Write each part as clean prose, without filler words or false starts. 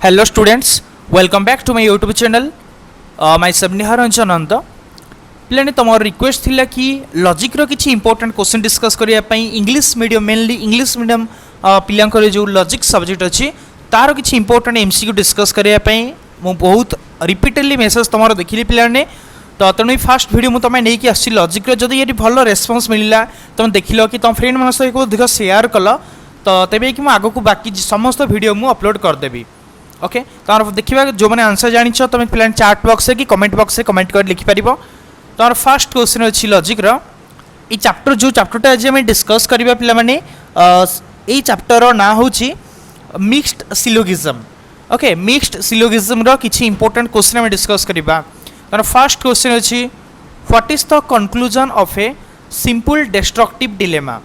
Hello students, welcome back to my YouTube channel. Myself Nihar Ranjan Anand. पिलाने तुम request थिला कि logic रो किछि इंपोर्टेंट क्वेश्चन डिस्कस करिया पई English medium mainly English medium पिलांकर जो लॉजिक सब्जेक्ट अछि तार किछि इंपोर्टेंट एमसीक्यू डिस्कस करिया पई मु बहुत रिपीटेडली मेसेज तुम देखिली पिलाने तो तेणु फास्ट वीडियो मुझे नहीं कि आसी लॉजिक रो जदि ये भल रेस्पॉन्स मिलला तुम देखिल कि तुम फ्रेंड मन सहित अधिक शेयर कल तो तेबे कि आगो बाकी समस्त वीडियो मु अपलोड करदेवी ओके तार देखा जो मैंने आंसर जान तुम पे चाट बॉक्स कि कमेंट बॉक्स से कमेंट कर लिखिपर तार फास्ट क्वेश्चन अच्छी लॉजिक रो ये चैप्टर जो चैप्टरटा आज आम डिस्कस करवा पे ये चैप्टर ना हूँ mixed syllogism okay mixed syllogism रो किछि इंपोर्टेंट क्वेश्चन आम डिस्कस करवा तार फास्ट क्वेश्चन अच्छी what is the conclusion of a simple destructive dilemma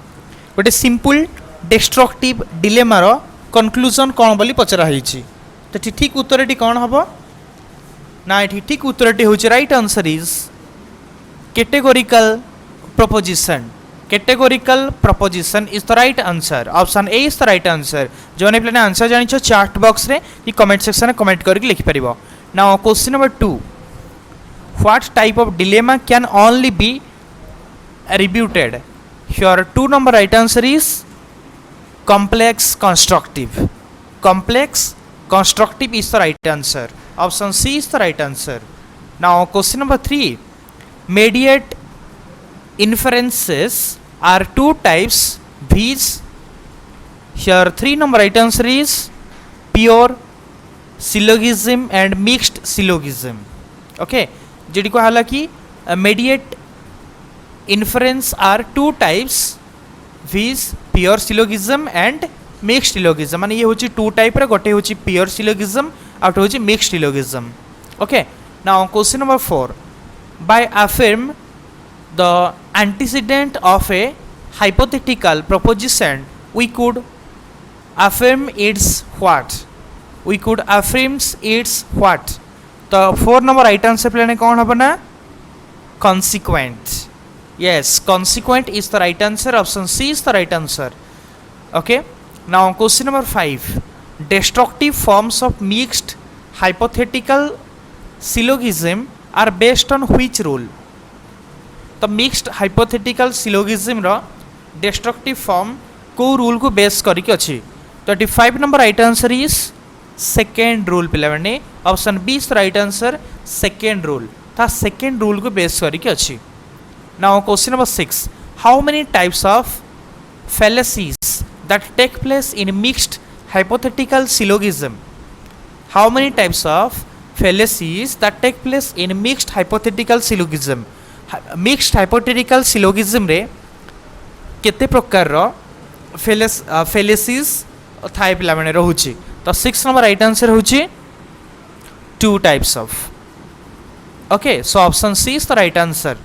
गोटे सिंपल डिस्ट्रक्टिव डिलेमा रो कंक्लूजन कौन बोली पचरा होईछि तो ठीक उत्तरटी कौन हम ना ये ठीक उत्तरटी हूँ right answer is categorical proposition categorical proposition is the right answer option A is the right answer जो ने प्लान आंसर जानी चैट बॉक्स रे कि कमेंट सेक्शन में कमेंट करके लिखि परिबो now question number 2 what type of dilemma can only be rebutted here 2 number right answer is complex constructive is the right answer. Option C is the right answer. Now question number 3. Mediate inferences are two types. These here 3 number right answer is pure syllogism and mixed syllogism. Okay. JD को हाला कि mediate inference are two types. These pure syllogism and mixed syllogism माने ये होची to type रे गोटे होची pure syllogism आ तो होची mixed syllogism okay now question number 4 by affirm the antecedent of a hypothetical proposition we could affirm its what तो 4 नंबर राइट आंसर प्लान कौन हबो ना consequent yes consequent is the right answer option C is the right answer okay now question number 5 destructive forms of mixed hypothetical syllogism are based on which rule तो mixed hypothetical syllogism रो destructive form को rule को base करके अच्छी 35 number right answer is second rule पिला मैंने option B is the right answer second rule था second rule को base करके अच्छी now question number 6 how many types of fallacies that take place in mixed hypothetical syllogism how many types of fallacies that take place in mixed hypothetical syllogism mixed hypothetical syllogism रे केते प्रकार रो fallacies थाए पिला माने रहउची तो 6 number right answer होची 2 types of okay so option C is the right answer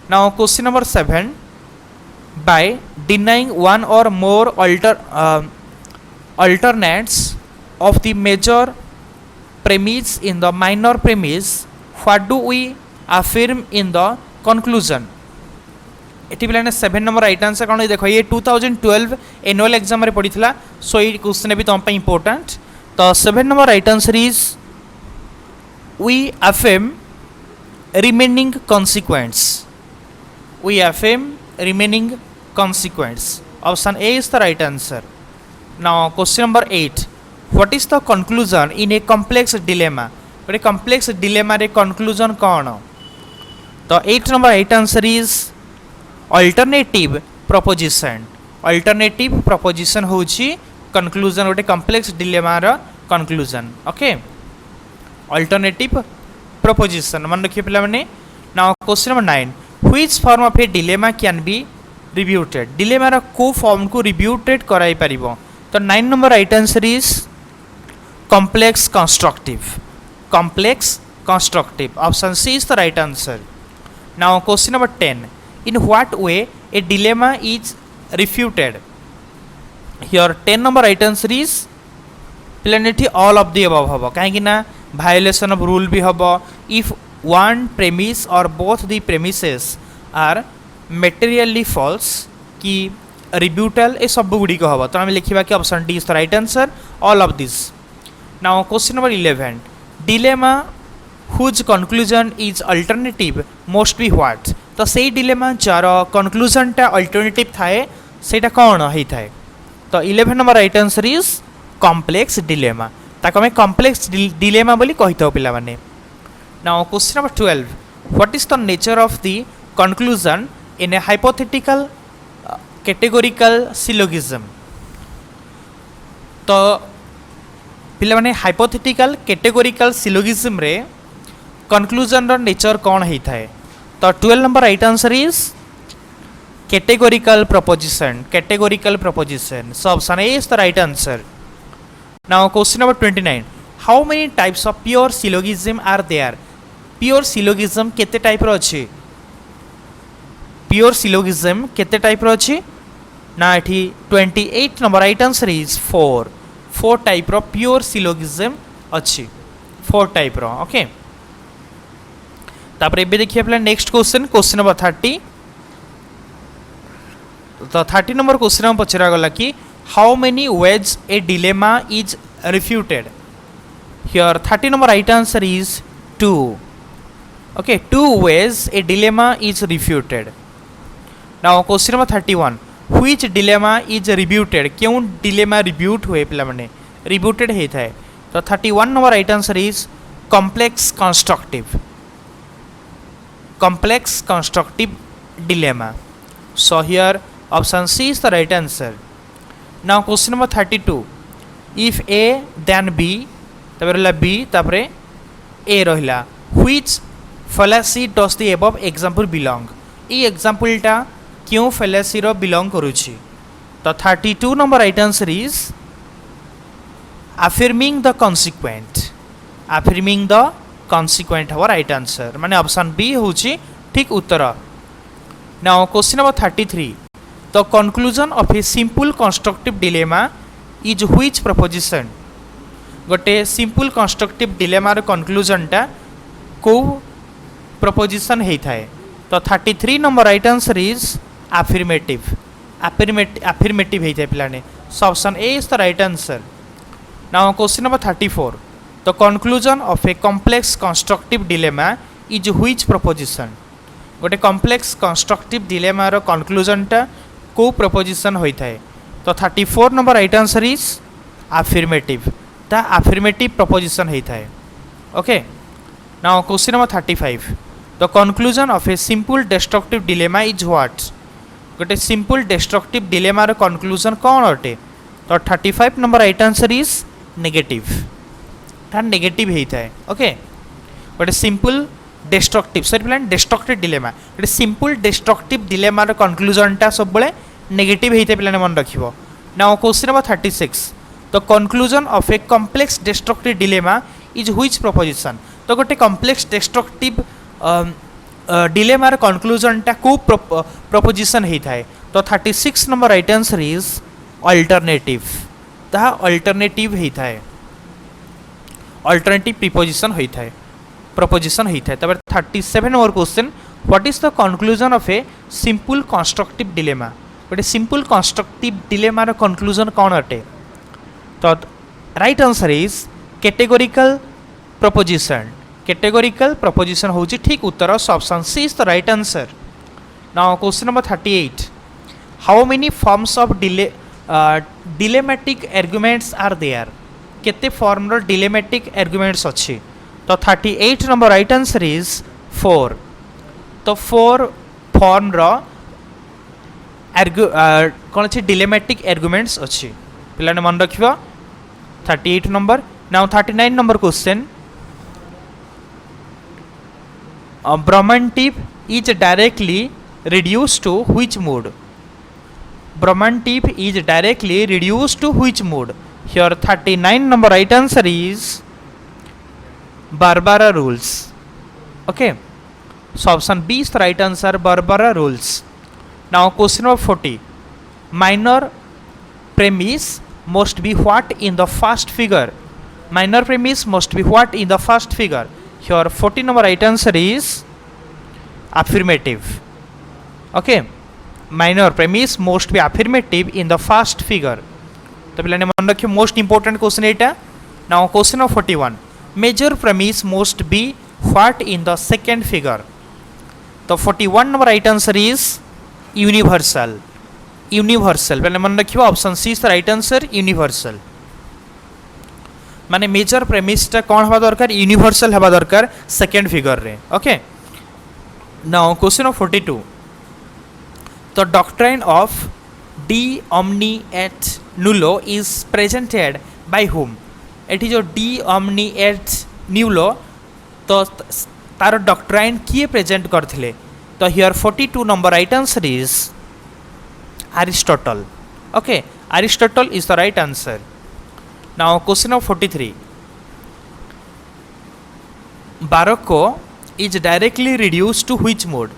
now question number 7 by denying one or more alternates of the major premise in the minor premise what do we affirm in the conclusion eighty पिलाने 7 number right answer कौन देखो ये 2012 annual exam रे पड़ीथिला सो ये question भी तुम पे important तो 7 number right answer is we affirm remaining consequence we affirm remaining consequence option A is the right answer now question number 8 what is the conclusion in a complex dilemma a complex dilemma रे conclusion कौन तो 8 number right answer is alternative proposition होची conclusion गोटे complex dilemma रा conclusion okay alternative proposition मन रखिए पिला माने now question number 9 which form of a dilemma can be rebuted dilemma रा को फॉर्म को rebuted कराई परिबो तो 9 number right answer is complex constructive option C is the right answer now question number 10 in what way a dilemma is refuted here 10 number right answer is plenty all of the above हबो काहे कि ना violation of rule भी हबो if one premise or both the premises are materially false कि रिब्यूटल ए सब गुड़ी को हबो तो हम लिखिबा कि option D is the right answer all of this now question number 11 dilemma whose conclusion is alternative must be what तो से डिलेमा जार कंक्लूजनटा अल्टरनेटिव थाए सेटा कौन होई थाए तो 11 number right answer is complex dilemma ताको हमें कॉम्प्लेक्स डिलेमा बोली कहितो पिला माने now question number 12 what is the nature of the conclusion in A hypothetical categorical syllogism तो पिला माने हाइपोथेटिकल कैटेगोरिकल सिलोगिज्म रे कंक्लूजन रो नेचर कौन होई थाए तो 12 number right answer is categorical proposition so option A is the right answer. Now question number 29 how many types of pure syllogism are there pure syllogism केते type रो अछि pure syllogism केते type रो अछि ना एठी 28 number right answer is 4 type रो pure syllogism अछि 4 टाइप रो ओके तापर एबे देखिए अपना नेक्स्ट क्वेश्चन नंबर 30 तो 30 नंबर क्वेश्चन में पचरा गला कि how many ways a dilemma is refuted here 30 number right answer is 2 okay 2 ways a dilemma is refuted. Now question number 31 which dilemma is rebutted क्यों डिलेमा रिब्यूट हुए पिला माने रिब्यूटेड हे थाए तो 31 number right answer is complex constructive dilemma so here option C is the right answer. Now question number 32 if A then B तापर रहिला B तापर A रहिला which fallacy does the above example belong E example टा क्यों fallacy रो belong करूची तो 32 number right answer is affirming the consequent हवा right answer माने ऑप्शन B होची ठीक उत्तर. Now question number 33 the conclusion of a simple constructive dilemma is which proposition गोटे simple constructive dilemma रो conclusion टा को proposition हेई थाए तो 33 number right answer is affirmative हेई थाए पिलाने so option A is the right answer. Now question number 34 the conclusion of a complex constructive dilemma is which proposition गोटे complex constructive dilemma रो conclusion टा को प्रपोजिशन होई थाए तो 34 number right answer is affirmative ता affirmative प्रपोजिशन हेई थाए okay. Now question number 35 the conclusion of a simple destructive dilemma is what गोटे सिंपल डिस्ट्रक्टिव डिलेमा रो कंक्लूजन कौन अटे तो 35 number right answer is negative ता नेगेटिव हेई थाए ओके. गोटे simple destructive sorry plan destructive dilemma गोटे सिंपल डिस्ट्रक्टिव डिलेमा रो कंक्लूजन टा सब बळे नेगेटिव हेइते प्लान मन रखिबो. Now question number 36 the conclusion of a complex destructive dilemma is which proposition तो गोटे कॉम्प्लेक्स डिस्ट्रक्टिव डिलेमा रो कंक्लूजन टा को प्रोपोजिशन हेइ थाए तो 36 number right answer is alternative ता अल्टरनेटिव हेइ थाए अल्टरनेटिव प्रीपोजिशन होई थाए proposition होता है. तब 37 number question what is the conclusion of a simple constructive dilemma गोटे सिंपल कंस्ट्रक्टिव डिलेमा रो कंक्लूजन कौन अटे तो right answer is categorical proposition होची ठीक उत्तर so option C is the right answer. Now question number 38 how many forms of dilemmatic arguments are there केते form रो डिलेमेटिक आर्गुमेंट्स अछि तो 38 नंबर राइट आंसर इज 4 तो 4 फॉर्म रो कौन अच्छे डिलेमेटिक आर्गुमेंट्स अच्छी पिलाने मन रखिबो 38 number. Now 39 number question Bramantip is directly reduce to which mode Bramantip is directly reduce to which mode here 39 number right answer is Barbara rules okay so option B is the right answer Barbara rules. Now question number 40 minor premise must be what in the first figure minor premise must be what in the first figure here 40 number right answer is affirmative okay minor premise must be affirmative in the first figure तो पिलाने मन रखियो most important question Etah Now question of 41. Major premise must be what in the second figure? The 41 number right answer is universal. Universal. पहले मन रखियो option C is the right answer universal. माने major premise टा कौन हवा दरकार यूनिवर्सल हवा दरकार सेकंड फिगर रे. Okay. Now question of 42. The doctrine of de omni et nullo is presented by whom? Eighty जो de omni et nullo तो तार डॉक्ट्राइन किए प्रेजेंट करथिले. तो here 42 number right answer is Aristotle. Okay, Aristotle is the right answer. Now question of 43. Barocco is directly reduced to which mode?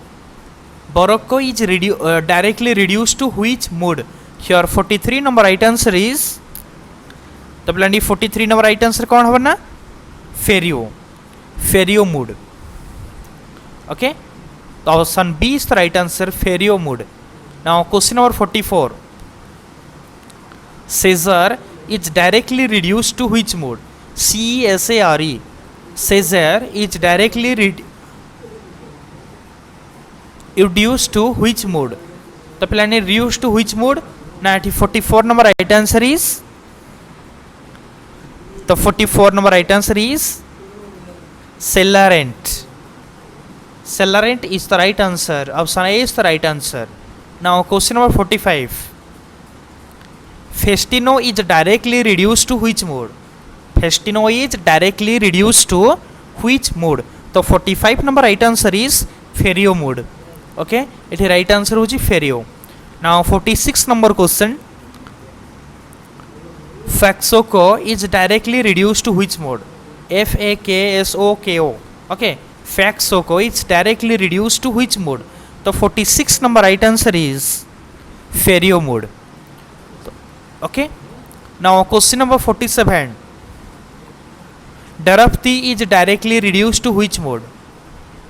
Barocco is directly reduced to which mode? Here 43 number right answer is, तो प्लानी 43 number right answer कौन होगा ना? Ferrier mode. Okay, तो option B is the right answer, Ferrier mode. Now question number 44. Caesar is directly reduced to which mode? Cesare. Caesar is directly reduced to which mode? The plan is reduced to which mode? Now 44 number right answer is, the 44 number right answer is Celarent. Celarent is the right answer. Option A is the right answer. Now question number 45. Festino is directly reduced to which mode? Festino is directly reduced to which mode? तो 45 number right answer is Ferrier mode. Okay, it is right answer होची Ferrier. Now 46 number question. Faxoco is directly reduced to which mode? Fakso. Okay, Faxoco is directly reduced to which mode? तो 46 number right answer is Ferrier mode. Okay. Now question number 47. Darapti is directly reduced to which mode?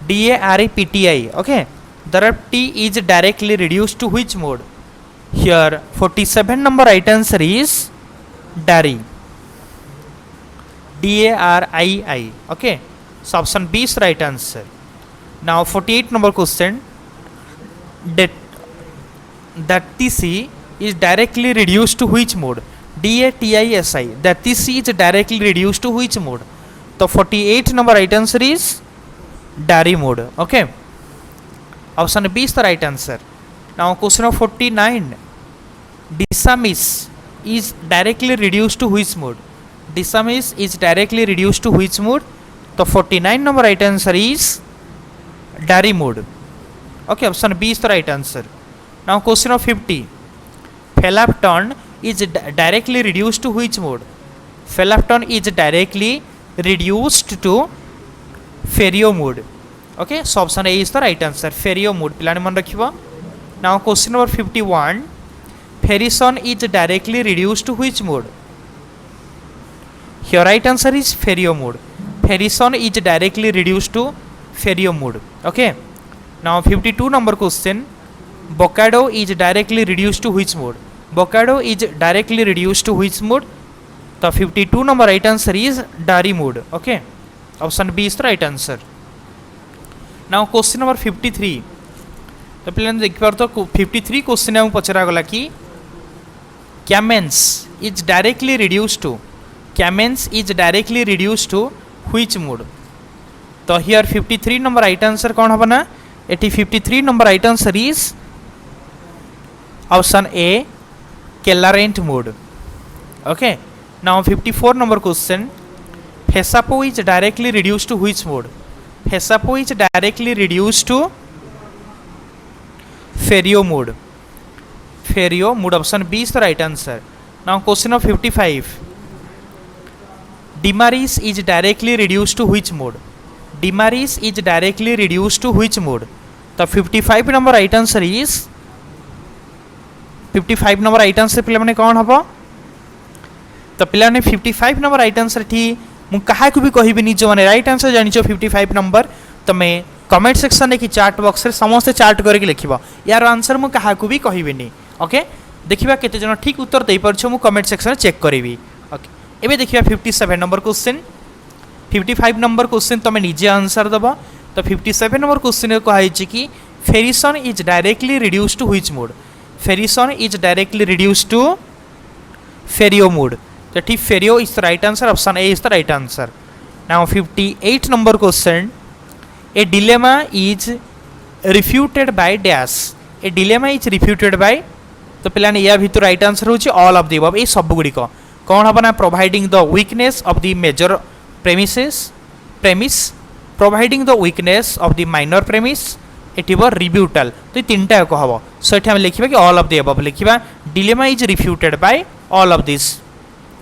Darapti. Okay. Darapti is directly reduced to which mode? Here 47 number right answer is Dari. Darii. Okay. So option B is the right answer. Now 48 number question. That TC is directly reduced to which mode? DATISI. That TC is directly reduced to which mode? So 48 number right answer is Dari mode. Okay. Option B is the right answer. Now question of 49. Disamis is directly reduced to which mode? Disamis is directly reduced to which mode? So 49 number right answer is Dari mode. Okay, option B is the right answer. Now question of 50. Phelapton is directly reduced to which mode? Phelapton is directly reduced to Ferrier mode. Okay, so option A is the right answer, Ferrier mode. Pilane man rakhiba. Now question number 51. Ferrison is directly reduced to which mode? Your right answer is Ferrier mode. Ferrison is directly reduced to Ferrier mode. Okay. Now 52 number question. Bocado is directly reduced to which mode? Bocado is directly reduced to which mode? The 52 number right answer is Dari mode. Okay. Option B is the right answer. Now question number 53. तो पिलाने देखि पारतो 53 question हम पचरा गला कि Camens is directly reduced to which mode? तो here 53 number right answer कौन होगा ना? Eighty 53 number right answer is option A, Celarent mode. Okay. Now 54 number question. Hesapo is directly reduced to which mode? Hesapo is directly reduced to Ferrier mode. Ferrier mode, option B is the right answer. Now question of 55. Demaris is directly reduced to which mode? Demaris is directly reduced to which mode? The 55 number right answer is 55 number right answer पिला माने कौन हबो? तो पिला ने 55 number right answer थी मु कहा को भी कहिबिनी जो माने right answer जानिचो 55 number तमे कमेंट सेक्शन रे कि चार्ट बॉक्स रे समस्त चार्ट करके लिखिबो यार आंसर मु कहा को भी कहिबिनी. ओके, देखिबा केते जन ठीक उत्तर देई परछो मु कमेंट सेक्शन रे चेक करबी. ओके, एबे देखिए 57 नंबर क्वेश्चन 55 नंबर क्वेश्चन तुम निजे आंसर दब तो 57 नंबर क्वेश्चन कहुई कि Ferison is directly reduce to which mode Ferison is directly reduce to Ferio mode तो ठीक Ferio is the right answer option A is the right answer now 58 number question a dilemma is refuted by dash a dilemma is refuted by तो पे या भर right answer हूँ all of the above ये सब गुड़िक कौन हम ना providing the weakness of the major premise providing the weakness of the minor premise एटी रिब्यूटाल तो ये तीन टाक हम सो ये लिखा कि ऑल ऑफ द अबव लिखा dilemma is refuted by all of this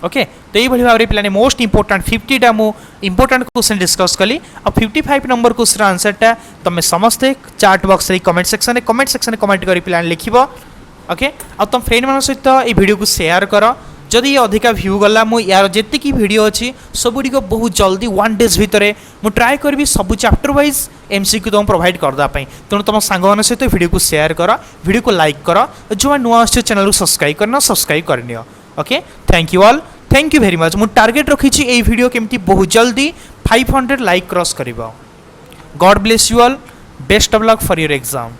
okay तो ये भाव में पे मोस्ट इंपोर्टाट 50टा मु इंपोर्टाट क्वेश्चन डिस्कस कली और 55 नंबर क्वेश्चन आंसरटा तुम समस्ते chart box comment section comment कर पे लिख ओके आ तुम फ्रेंड मान सहित ये वीडियो को शेयर कर जदि ये अधिका व्यू गला मु यार जी वीडियो अच्छी सबुड़ बहुत जल्दी 1 डेज भितर मु ट्राए करी सब चैप्टर वाइज एमसीक्यू तुम प्रोवाइड करदेपाई तेणु तुम सांग सहित वीडियो को शेयर कर वीडियो को लाइक कर जो नुआ आस चैनल को सब्सक्राइब करना सब्सक्राइब करनी okay thank you all thank you very much मु टार्गेट रखी ये वीडियो केमती बहुत जल्दी 500 लाइक क्रॉस कर God bless you all best of luck for your exam.